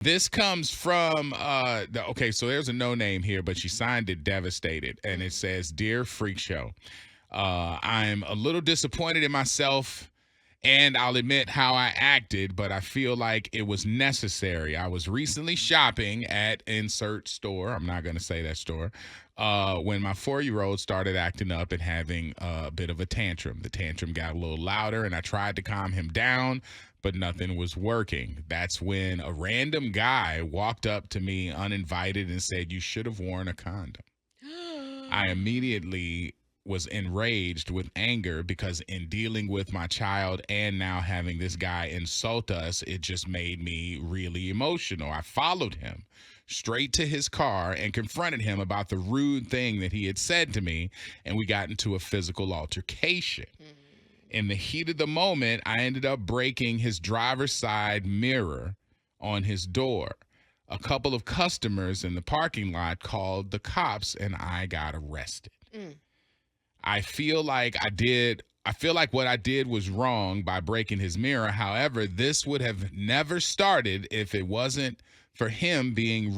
This comes from okay, so there's a no name here, but she signed it devastated, and it says, "Dear Freak Show, I'm a little disappointed in myself, and I'll admit how I acted, but I feel like it was necessary. I was recently shopping at insert store. I'm not going to say that store. When my 4-year-old started acting up and having a bit of a tantrum. The tantrum got a little louder, and I tried to calm him down, but nothing was working. That's when a random guy walked up to me uninvited and said, 'You should have worn a condom.' I immediately was enraged with anger because in dealing with my child and now having this guy insult us, it just made me really emotional. I followed him straight to his car and confronted him about the rude thing that he had said to me, and we got into a physical altercation. In the heat of the moment, I ended up breaking his driver's side mirror on his door. A couple of customers in the parking lot called the cops, and I got arrested. I feel like what I did was wrong by breaking his mirror. However, this would have never started if it wasn't for him being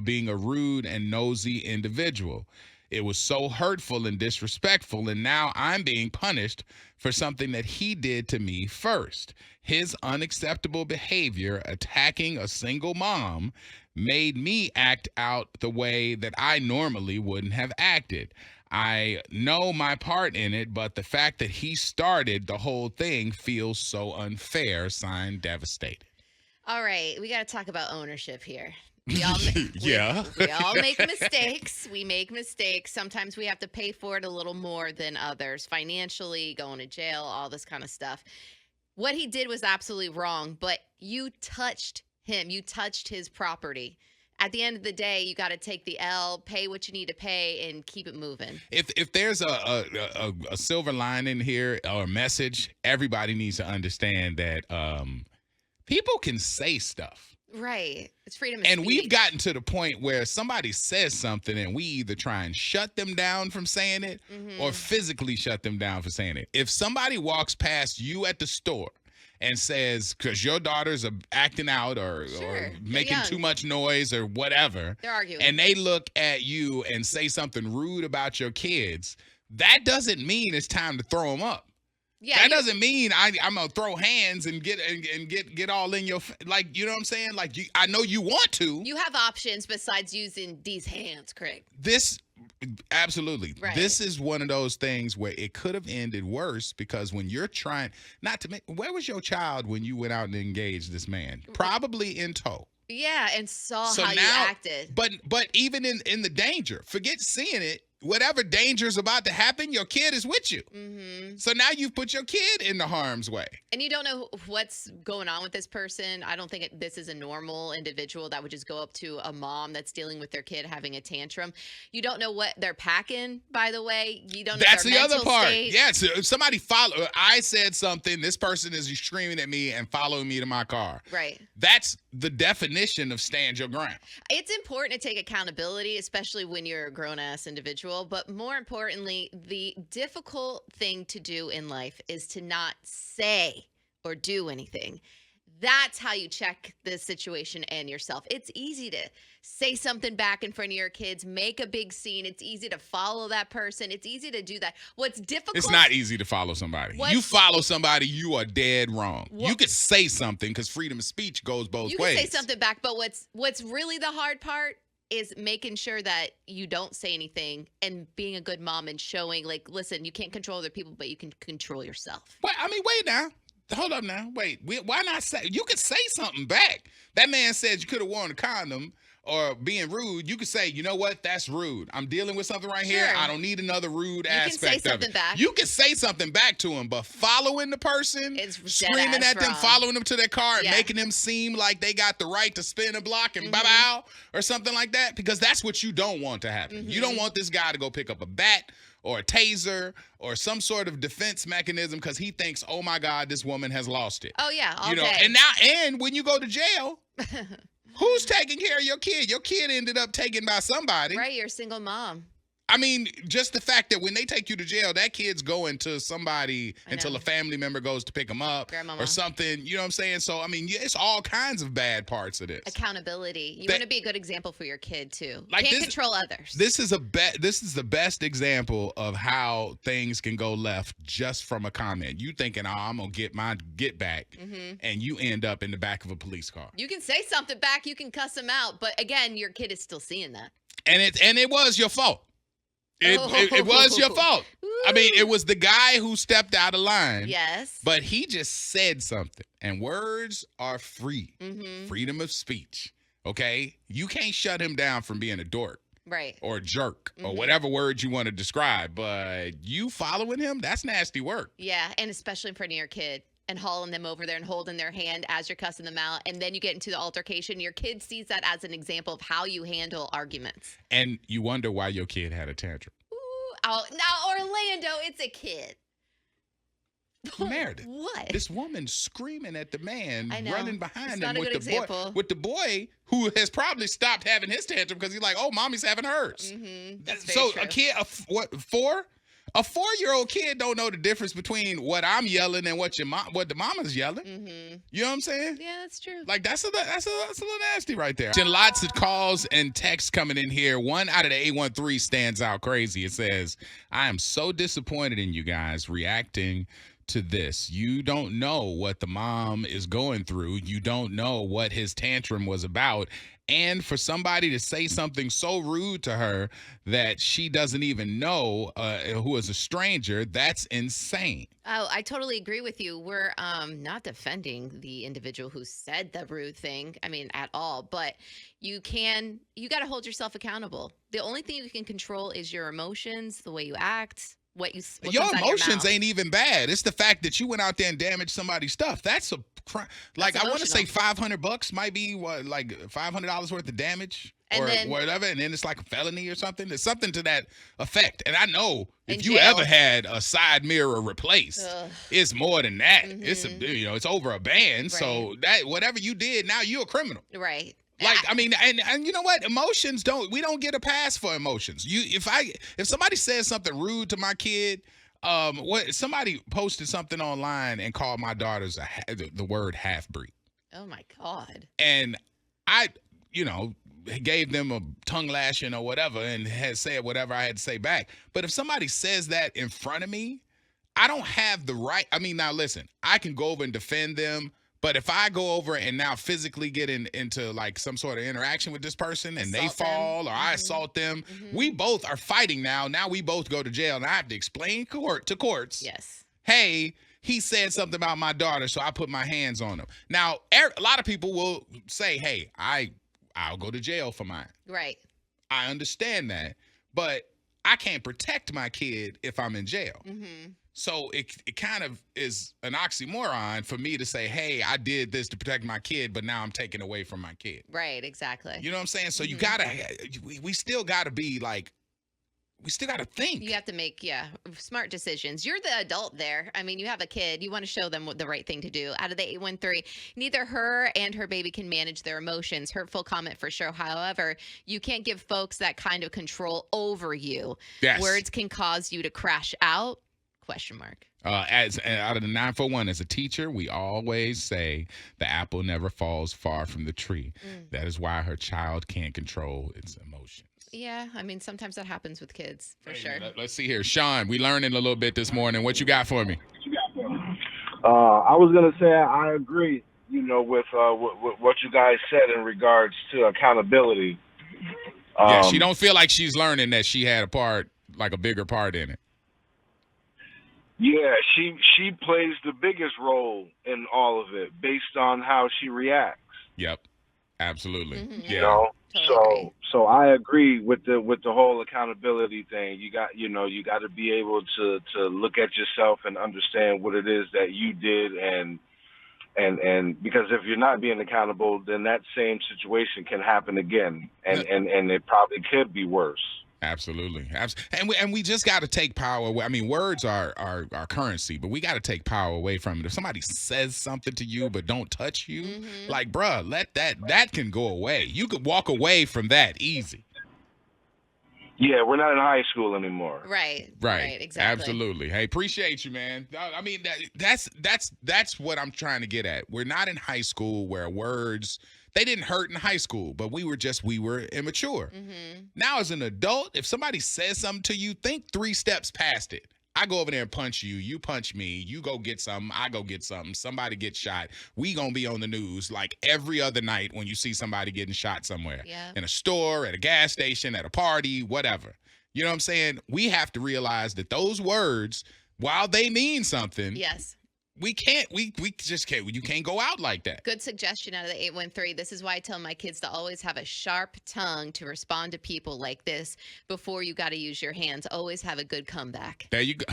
being a rude and nosy individual. It was so hurtful and disrespectful, and now I'm being punished for something that he did to me first. His unacceptable behavior, attacking a single mom, made me act out the way that I normally wouldn't have acted. I know my part in it, but the fact that he started the whole thing feels so unfair. Signed, devastated." All right, we got to talk about ownership here. We all, Yeah. we all make mistakes. We make mistakes. Sometimes we have to pay for it a little more than others, financially, going to jail, all this kind of stuff. What he did was absolutely wrong, but you touched him. You touched his property. At the end of the day, you got to take the L, pay what you need to pay, and keep it moving. If there's a silver lining here or a message, everybody needs to understand that people can say stuff. Right. It's freedom of And speech. we've gotten to the point where somebody says something and we either try and shut them down from saying it or physically shut them down for saying it. If somebody walks past you at the store and says, because your daughters are acting out or making too much noise or whatever, they're arguing, and they look at you and say something rude about your kids, that doesn't mean it's time to throw them up. Yeah, that doesn't mean I'm gonna throw hands and get all in your like, you know what I'm saying? Like, I know you want to. You have options besides using these hands, Craig. This absolutely. Right. This is one of those things where it could have ended worse because when you're trying not to make, where was your child when you went out and engaged this man? Probably in tow. Yeah, and saw how you acted. But even in the danger, forget seeing it. Whatever danger is about to happen, your kid is with you. So now you've put your kid in the harm's way. And you don't know what's going on with this person. I don't think this is a normal individual that would just go up to a mom that's dealing with their kid having a tantrum. You don't know what they're packing, by the way. You don't know That's their the mental other part. state. Yes, if somebody I said something, this person is screaming at me and following me to my car. Right. That's the definition of stand your ground. It's important to take accountability, especially when you're a grown-ass individual. But more importantly, the difficult thing to do in life is to not say or do anything. That's how you check the situation and yourself. It's easy to say something back in front of your kids, make a big scene. It's easy to follow that person. It's easy to do that. What's difficult? It's not easy to follow somebody. You follow somebody, you are dead wrong. You could say something because freedom of speech goes both ways. You can say something back, but what's really the hard part is making sure that you don't say anything and being a good mom and showing, like, listen, you can't control other people, but you can control yourself. Wait now. Hold up now. Wait, why not say? You could say something back. That man said you could have worn a condom or being rude. You could say, you know what? That's rude. I'm dealing with something right here. I don't need another rude aspect of it. You can say something back. You can say something back to him, but following the person, screaming at them, following them to their car and making them seem like they got the right to spin a block and bow or something like that, because that's what you don't want to happen. You don't want this guy to go pick up a bat or a taser or some sort of defense mechanism because he thinks, oh my God, this woman has lost it. Oh yeah, all you know. day. And when you go to jail, who's taking care of your kid? Your kid ended up taken by somebody. Right, you're a single mom. I mean, just the fact that when they take you to jail, that kid's going to somebody until a family member goes to pick them up Grandmama. or something. You know what I'm saying? So, I mean, it's all kinds of bad parts of this. Accountability. You want to be a good example for your kid too. Like Can't control others. This is the best example of how things can go left just from a comment. You thinking, oh, I'm gonna get my get back, and you end up in the back of a police car. You can say something back, you can cuss them out, but again, your kid is still seeing that. And it was your fault. It was your fault. I mean, it was the guy who stepped out of line. Yes. But he just said something. And words are free. Freedom of speech. Okay? You can't shut him down from being a dork. Right. Or a jerk. Or whatever word you want to describe. But you following him, that's nasty work. Yeah, and especially in front of your kid. And hauling them over there and holding their hand as you're cussing them out. And then you get into the altercation. Your kid sees that as an example of how you handle arguments. And you wonder why your kid had a tantrum. Ooh, now, Orlando, it's a kid. Meredith. What? This woman screaming at the man, I know. running behind It's him not a with good the example. boy, with the boy who has probably stopped having his tantrum because he's like, oh, mommy's having hers. That's very So true. a kid, four? A 4-year-old kid don't know the difference between what I'm yelling and what the mama's yelling. You know what I'm saying? Yeah, that's true. Like that's a little nasty right there. And lots of calls and texts coming in here. One out of the 813 stands out crazy. It says, "I am so disappointed in you guys reacting to this. You don't know what the mom is going through. You don't know what his tantrum was about." And for somebody to say something so rude to her that she doesn't even know, who is a stranger, that's insane. Oh, I totally agree with you. We're not defending the individual who said the rude thing. I mean, at all. But you got to hold yourself accountable. The only thing you can control is your emotions, the way you act. What Your comes out emotions mouth. ain't even bad. It's the fact that you went out there and damaged somebody's stuff. That's a crime. Like, I want to say $500 might be like $500 worth of damage And or then- whatever, and then it's like a felony or something. There's something to that effect. And I know In if you jail. ever had a side mirror replaced, Ugh. it's more than that. It's it's over a band. So Right. that whatever you did, now you're a criminal. Right. Like, I mean, and you know what? Emotions we don't get a pass for emotions. If somebody says something rude to my kid, somebody posted something online and called my daughters the word half breed. Oh my God. And I, gave them a tongue lashing or whatever and had said whatever I had to say back. But if somebody says that in front of me, I don't have the right. I mean, now listen, I can go over and defend them. But if I go over and now physically get into like some sort of interaction with this person and they Assault them. fall or I assault them, we both are fighting now. Now we both go to jail and I have to explain to courts. Yes. Hey, he said something about my daughter, so I put my hands on him. Now, a lot of people will say, hey, I'll go to jail for mine. Right. I understand that. But I can't protect my kid if I'm in jail. So it kind of is an oxymoron for me to say, hey, I did this to protect my kid, but now I'm taking away from my kid. Right. Exactly. You know what I'm saying? So you gotta, we still gotta be like, we still gotta think. You have to make, smart decisions. You're the adult there. I mean, you have a kid. You want to show them what the right thing to do. Out of the 813, neither her and her baby can manage their emotions. Hurtful comment for sure. However, you can't give folks that kind of control over you. Yes. Words can cause you to crash out. ? As out of the 941, as a teacher, we always say the apple never falls far from the tree. That is why her child can't control its emotions. Yeah, I mean, sometimes that happens with kids, for sure. Let's see here. Sean, we learning a little bit this morning. What you got for me? I was going to say I agree, with what you guys said in regards to accountability. Yeah, she don't feel like she's learning that she had a bigger part in it. Yeah, she plays the biggest role in all of it based on how she reacts. Yep, absolutely. You know, Totally so I agree with the whole accountability thing. You got to be able to look at yourself and understand what it is that you did, and because if you're not being accountable, then that same situation can happen again, and it probably could be worse. Absolutely. And we just got to take power away. I mean, words are currency, but we got to take power away from it. If somebody says something to you but don't touch you, like, bruh, let that can go away. You could walk away from that easy. Yeah, we're not in high school anymore. Right. Right. Exactly. Absolutely. Hey, appreciate you, man. I mean, that's what I'm trying to get at. We're not in high school where words they didn't hurt in high school, but we were immature. Mm-hmm. Now, as an adult, if somebody says something to you, think 3 steps past it. I go over there and punch you. You punch me. You go get something. I go get something. Somebody gets shot. We gonna be on the news like every other night when you see somebody getting shot somewhere. Yeah. In a store, at a gas station, at a party, whatever. You know what I'm saying? We have to realize that those words, while they mean something, Yes. we just can't. You can't go out like that. Good suggestion out of the 813. This is why I tell my kids to always have a sharp tongue to respond to people like this before you got to use your hands. Always have a good comeback. There you go.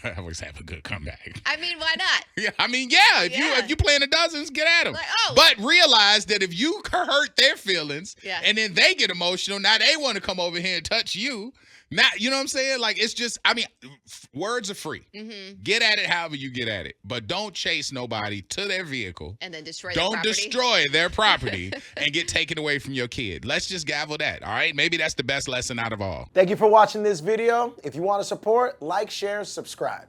I always have a good comeback. I mean, why not? Yeah, I mean, yeah. Yeah. If you playing the dozens, get at them. Like, oh. But realize that if you hurt their feelings, Yeah. and then they get emotional, now they want to come over here and touch you. Now, you know what I'm saying? Like, it's just, I mean, words are free. Mm-hmm. Get at it however you get at it, but don't chase nobody to their vehicle. And then destroy their Don't property. destroy their property and get taken away from your kid. Let's just gavel that, all right? Maybe that's the best lesson out of all. Thank you for watching this video. If you want to support, like, share, subscribe.